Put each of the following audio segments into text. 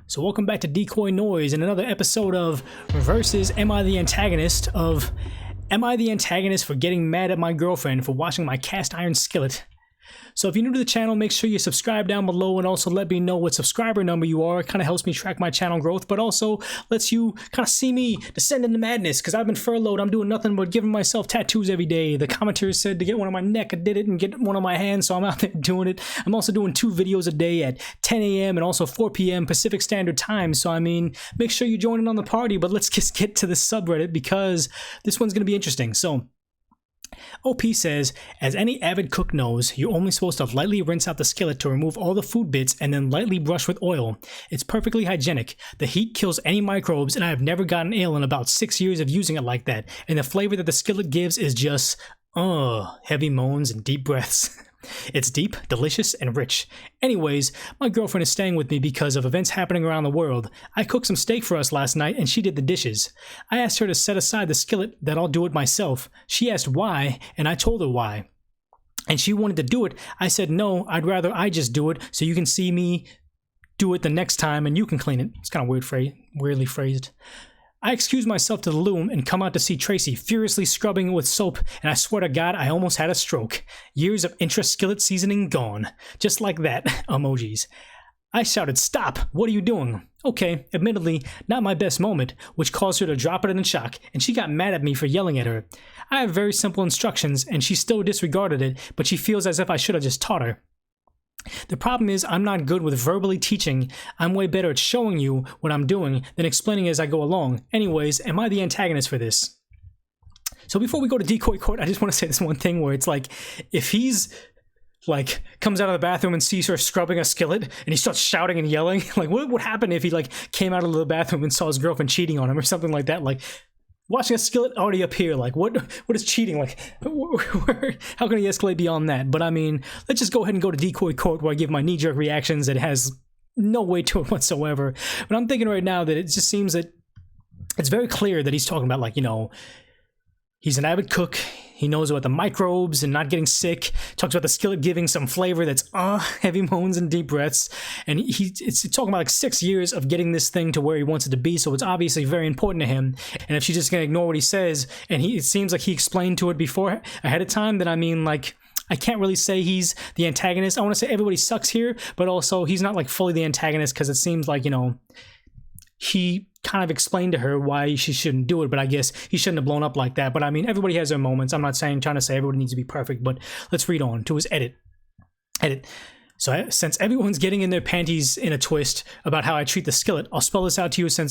So welcome back to Decoy Noise and another episode of Versus Am I the Antagonist of Am I the Antagonist for getting mad at my girlfriend for washing my cast iron skillet? So if you're new to the channel, make sure you subscribe down below and also let me know what subscriber number you are. It kind of helps me track my channel growth, but also lets you kind of see me descend into madness because I've been furloughed. I'm doing nothing but giving myself tattoos every day. The commenters said to get one on my neck, I did it, and get one on my hand, so I'm out there doing it. I'm also doing 2 videos a day at 10 a.m. and also 4 p.m. Pacific Standard Time, so I mean, make sure you join in on the party, but let's just get to the subreddit because this one's going to be interesting. So OP says, as any avid cook knows, you're only supposed to lightly rinse out the skillet to remove all the food bits and then lightly brush with oil. It's perfectly hygienic. The heat kills any microbes and I have never gotten ill in about 6 years of using it like that. And the flavor that the skillet gives is just, heavy moans and deep breaths. It's deep, delicious, and rich. Anyways, my girlfriend is staying with me because of events happening around the world. I cooked some steak for us last night and she did the dishes. I asked her to set aside the skillet that I'll do it myself. She asked why, and I told her why. And she wanted to do it. I said no, I'd rather I just do it so you can see me do it the next time and you can clean it. It's kind of weirdly phrased. I excused myself to the loom and come out to see Tracy furiously scrubbing it with soap, and I swear to God I almost had a stroke. Years of interest skillet seasoning gone. Just like that. Emojis. I shouted, "Stop! What are you doing?" Okay, admittedly, not my best moment, which caused her to drop it in shock, and she got mad at me for yelling at her. I have very simple instructions, and she still disregarded it, but she feels as if I should have just taught her. The problem is I'm not good with verbally teaching. I'm way better at showing you what I'm doing than explaining as I go along. Anyways, am I the antagonist for this? So before we go to decoy court, I just want to say this one thing where it's like, if he's like comes out of the bathroom and sees her scrubbing a skillet and he starts shouting and yelling, like what would happen if he like came out of the bathroom and saw his girlfriend cheating on him or something like that? Like watching a skillet already appear, like what is cheating? Like how can he escalate beyond that? But I mean, let's just go ahead and go to decoy court where I give my knee-jerk reactions that has no weight to it whatsoever. But I'm thinking right now that it just seems that it's very clear that he's talking about, like, you know, he's an avid cook. He knows about the microbes and not getting sick. Talks about the skillet giving some flavor that's heavy moans and deep breaths. And it's talking about like 6 years of getting this thing to where he wants it to be. So it's obviously very important to him. And if she's just gonna ignore what he says, and it seems like he explained to it before ahead of time, then I mean, like, I can't really say he's the antagonist. I want to say everybody sucks here, but also he's not like fully the antagonist because it seems like, you know, he kind of explained to her why she shouldn't do it, but I guess he shouldn't have blown up like that. But I mean, everybody has their moments. I'm not trying to say everybody needs to be perfect, but let's read on to his edit. So since everyone's getting in their panties in a twist about how I treat the skillet, I'll spell this out to you spell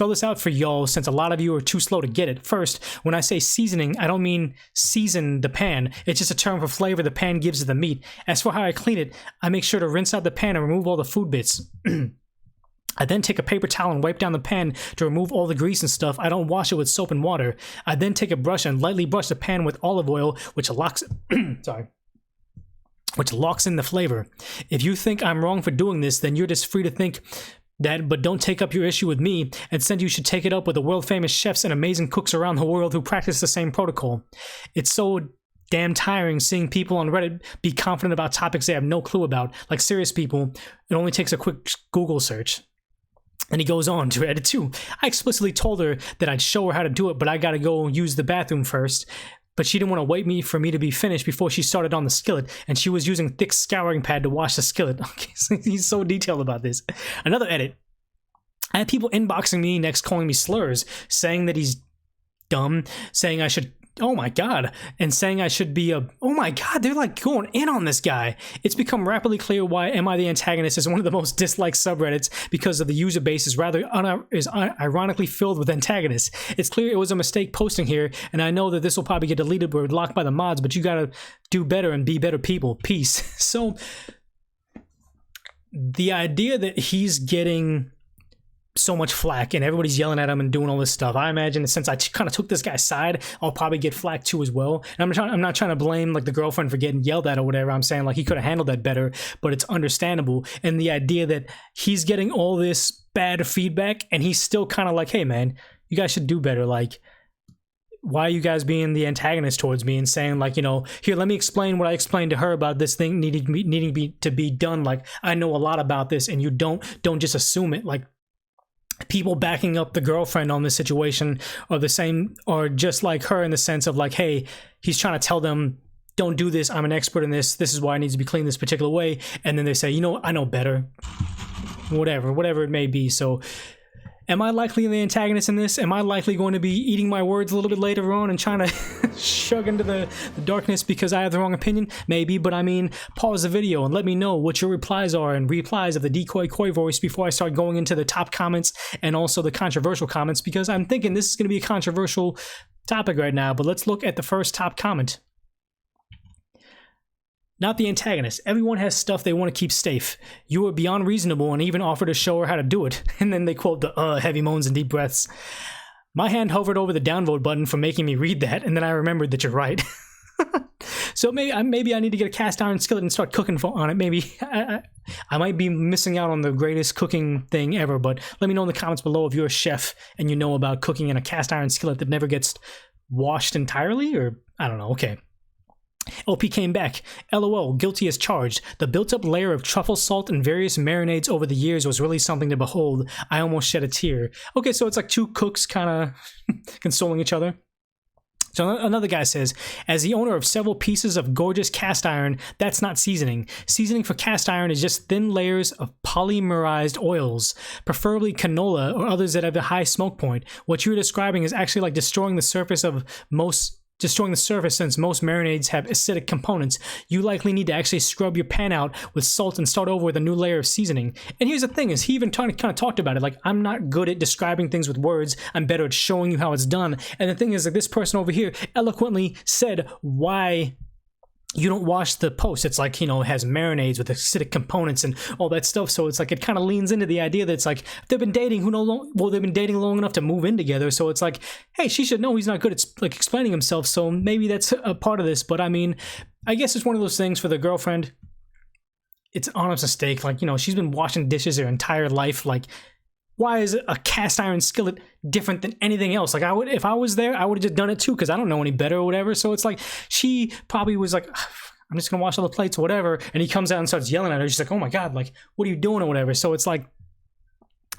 this out for y'all since a lot of you are too slow to get it. First, when I say seasoning, I don't mean season the pan. It's just a term for flavor the pan gives to the meat. As for how I clean it, I make sure to rinse out the pan and remove all the food bits. I then take a paper towel and wipe down the pan to remove all the grease and stuff. I don't wash it with soap and water. I then take a brush and lightly brush the pan with olive oil, which locks which locks in the flavor. If you think I'm wrong for doing this, then you're just free to think that, but don't take up your issue with me. Instead, you should take it up with the world-famous chefs and amazing cooks around the world who practice the same protocol. It's so damn tiring seeing people on Reddit be confident about topics they have no clue about. Like serious people, it only takes a quick Google search. And he goes on to edit too. I explicitly told her that I'd show her how to do it, but I gotta go use the bathroom first. But she didn't want to wait for me to be finished before she started on the skillet, and she was using thick scouring pad to wash the skillet. Okay, so he's so detailed about this. Another edit. I had people inboxing me next calling me slurs, saying that he's dumb, saying I should, oh my god, and saying I should be a, oh my god, they're like going in on this guy. It's become rapidly clear why Am I the Antagonist is one of the most disliked subreddits because of the user base is ironically filled with antagonists. It's clear it was a mistake posting here, and I know that this will probably get deleted or locked by the mods, but you gotta do better and be better people. Peace. So the idea that he's getting so much flack and everybody's yelling at him and doing all this stuff, I imagine since I kind of took this guy's side, I'll probably get flack too as well. And I'm not trying to blame like the girlfriend for getting yelled at or whatever. I'm saying like he could have handled that better, but it's understandable. And the idea that he's getting all this bad feedback and he's still kind of like, hey man, you guys should do better. Like, why are you guys being the antagonist towards me and saying like, you know, here, let me explain what I explained to her about this thing needing to be done. Like, I know a lot about this, and you don't just assume it. Like, people backing up the girlfriend on this situation are the same, or just like her in the sense of like, hey, he's trying to tell them, don't do this, I'm an expert in this, this is why it needs to be cleaned this particular way, and then they say, you know, I know better, whatever it may be. So am I likely the antagonist in this? Am I likely going to be eating my words a little bit later on and trying to shug into the darkness because I have the wrong opinion? Maybe, but I mean, pause the video and let me know what your replies are and replies of the decoy koi voice before I start going into the top comments and also the controversial comments, because I'm thinking this is going to be a controversial topic right now. But let's look at the first top comment. Not the antagonist. Everyone has stuff they want to keep safe. You were beyond reasonable and even offered to show her how to do it. And then they quote the heavy moans and deep breaths. My hand hovered over the downvote button for making me read that, and then I remembered that you're right. So maybe I need to get a cast iron skillet and start cooking on it. Maybe I might be missing out on the greatest cooking thing ever, but let me know in the comments below if you're a chef and you know about cooking in a cast iron skillet that never gets washed entirely, or I don't know. Okay. LP came back. LOL, guilty as charged. The built-up layer of truffle salt and various marinades over the years was really something to behold. I almost shed a tear. Okay, so it's like two cooks kind of consoling each other. So another guy says, as the owner of several pieces of gorgeous cast iron, that's not seasoning. Seasoning for cast iron is just thin layers of polymerized oils, preferably canola or others that have a high smoke point. What you're describing is actually like destroying the surface since most marinades have acidic components. You likely need to actually scrub your pan out with salt and start over with a new layer of seasoning. And here's the thing, is he even kind of talked about it. Like, I'm not good at describing things with words. I'm better at showing you how it's done. And the thing is that this person over here eloquently said why you don't wash the post. It's like, you know, it has marinades with acidic components and all that stuff. So it's like, it kind of leans into the idea that it's like, they've been dating, they've been dating long enough to move in together. So it's like, hey, she should know he's not good at like explaining himself. So maybe that's a part of this. But I mean, I guess it's one of those things for the girlfriend. It's an honest mistake. Like, you know, she's been washing dishes her entire life. Like, why is a cast iron skillet different than anything else? Like, if I was there, I would have just done it too, because I don't know any better or whatever. So it's like, she probably was like, I'm just gonna wash all the plates or whatever. And he comes out and starts yelling at her. She's like, oh my God, like, what are you doing or whatever? So it's like,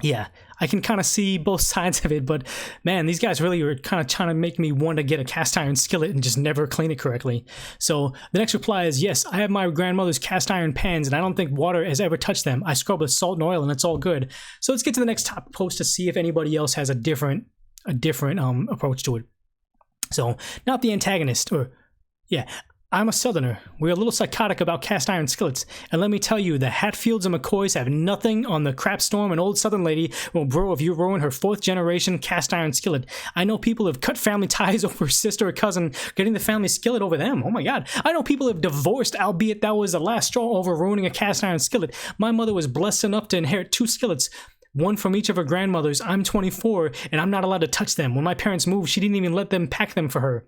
yeah, I can kind of see both sides of it, but man, these guys really are kind of trying to make me want to get a cast iron skillet and just never clean it correctly. So the next reply is, yes, I have my grandmother's cast iron pans and I don't think water has ever touched them. I scrub with salt and oil and it's all good. So let's get to the next top post to see if anybody else has a different approach to it. So, not the antagonist, or yeah, I'm a Southerner. We're a little psychotic about cast iron skillets, and let me tell you, the Hatfields and McCoys have nothing on the crap storm an old Southern lady will brew if you ruin her 4th generation cast iron skillet. I know people have cut family ties over sister or cousin, getting the family skillet over them. Oh my God. I know people have divorced, albeit that was the last straw, over ruining a cast iron skillet. My mother was blessed enough to inherit 2 skillets, one from each of her grandmothers. I'm 24, and I'm not allowed to touch them. When my parents moved, she didn't even let them pack them for her.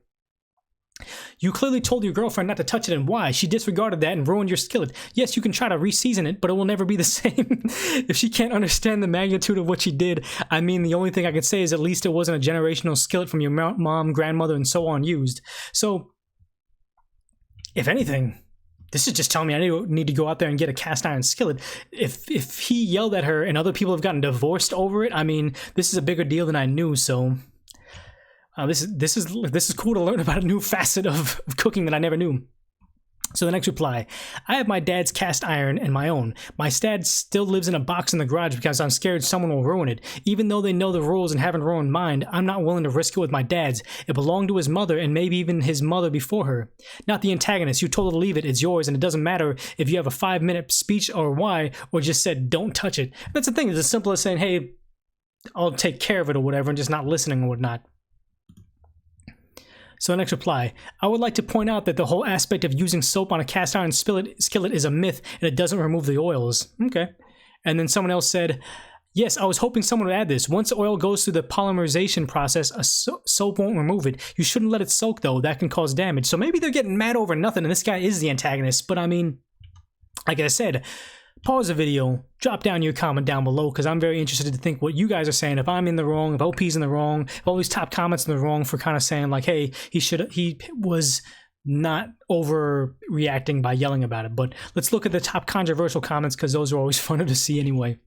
You clearly told your girlfriend not to touch it, and why? She disregarded that and ruined your skillet. Yes, you can try to re-season it, but it will never be the same. If she can't understand the magnitude of what she did, I mean, the only thing I can say is at least it wasn't a generational skillet from your mom, grandmother, and so on used. So, if anything, this is just telling me I need to go out there and get a cast iron skillet. If he yelled at her and other people have gotten divorced over it, I mean, this is a bigger deal than I knew, so... This is cool to learn about a new facet of cooking that I never knew. So the next reply, I have my dad's cast iron and my own. My dad still lives in a box in the garage because I'm scared someone will ruin it. Even though they know the rules and haven't ruined mine, I'm not willing to risk it with my dad's. It belonged to his mother and maybe even his mother before her. Not the antagonist. You told her to leave it. It's yours, and it doesn't matter if you have a 5-minute speech or why, or just said don't touch it. That's the thing. It's as simple as saying, hey, I'll take care of it or whatever, and just not listening or whatnot. So the next reply, I would like to point out that the whole aspect of using soap on a cast iron skillet is a myth, and it doesn't remove the oils. Okay. And then someone else said, yes, I was hoping someone would add this. Once the oil goes through the polymerization process, a soap won't remove it. You shouldn't let it soak, though. That can cause damage. So maybe they're getting mad over nothing, and this guy is the antagonist. But I mean, like I said, pause the video, drop down your comment down below, because I'm very interested to think what you guys are saying. If I'm in the wrong, if OP's in the wrong, if all these top comments in the wrong for kind of saying like, hey, he was not overreacting by yelling about it. But let's look at the top controversial comments, because those are always funner to see anyway.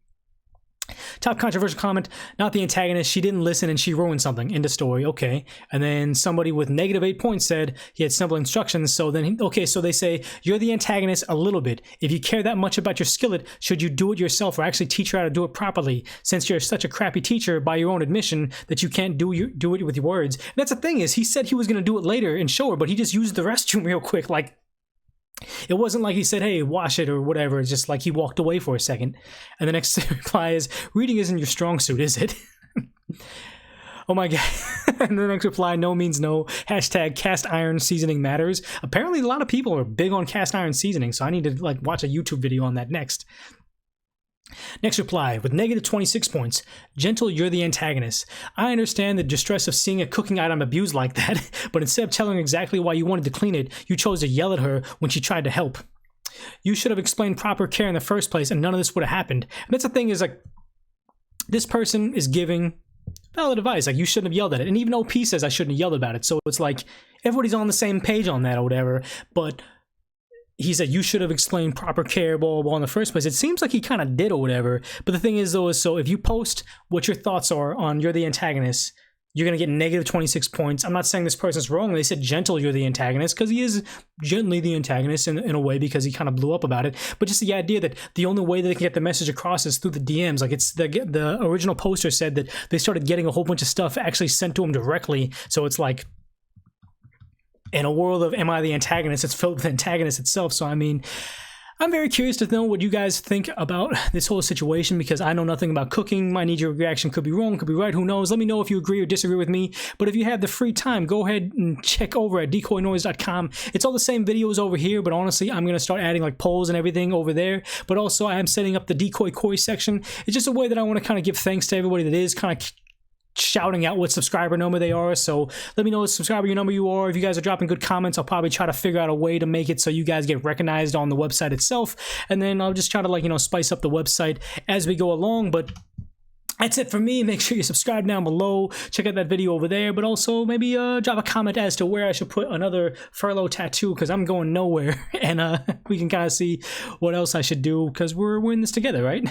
Top controversial comment, not the antagonist, she didn't listen and she ruined something. End of story. Okay. And then somebody with -8 points said he had simple instructions. So then, okay, so they say, you're the antagonist a little bit. If you care that much about your skillet, should you do it yourself or actually teach her how to do it properly? Since you're such a crappy teacher by your own admission that you can't do it with your words. And that's the thing, is he said he was going to do it later and show her, but he just used the restroom real quick. Like, it wasn't like he said, hey, wash it or whatever. It's just like he walked away for a second. And the next reply is, reading isn't your strong suit, is it? Oh my god. And the next reply, no means no. Hashtag cast iron seasoning matters. Apparently a lot of people are big on cast iron seasoning, so I need to like watch a YouTube video on that next. Next reply, with -26 points, gentle, you're the antagonist. I understand the distress of seeing a cooking item abused like that, but instead of telling her exactly why you wanted to clean it, you chose to yell at her when she tried to help. You should have explained proper care in the first place, and none of this would have happened. And that's the thing, is like, this person is giving valid advice. Like, you shouldn't have yelled at it. And even OP says I shouldn't have yelled about it. So it's like, everybody's on the same page on that or whatever, but he said you should have explained proper care, blah, blah, blah, in the first place. It seems like he kind of did or whatever. But the thing is, though, is so if you post what your thoughts are on you're the antagonist, you're going to get -26 points. I'm not saying this person's wrong. They said gentle, you're the antagonist, because he is gently the antagonist in a way, because he kind of blew up about it. But just the idea that the only way that they can get the message across is through the DMs. Like, it's the original poster said that they started getting a whole bunch of stuff actually sent to him directly. So it's like, in a world of am I the antagonist, it's filled with antagonists itself. So I mean, I'm very curious to know what you guys think about this whole situation, because I know nothing about cooking. My knee-jerk reaction could be wrong, could be right, who knows. Let me know if you agree or disagree with me. But if you have the free time, go ahead and check over at decoynoise.com. It's all the same videos over here, but honestly, I'm going to start adding like polls and everything over there. But also, I am setting up the decoy koi section. It's just a way that I want to kind of give thanks to everybody that is kind of shouting out what subscriber number they are. So let me know what subscriber number you are. If you guys are dropping good comments, I'll probably try to figure out a way to make it so you guys get recognized on the website itself, and then I'll just try to, like, you know, spice up the website as we go along. But that's it for me. Make sure you subscribe down below. Check out that video over there, but also maybe drop a comment as to where I should put another furlough tattoo, because I'm going nowhere, and we can kind of see what else I should do, because we're in this together, right?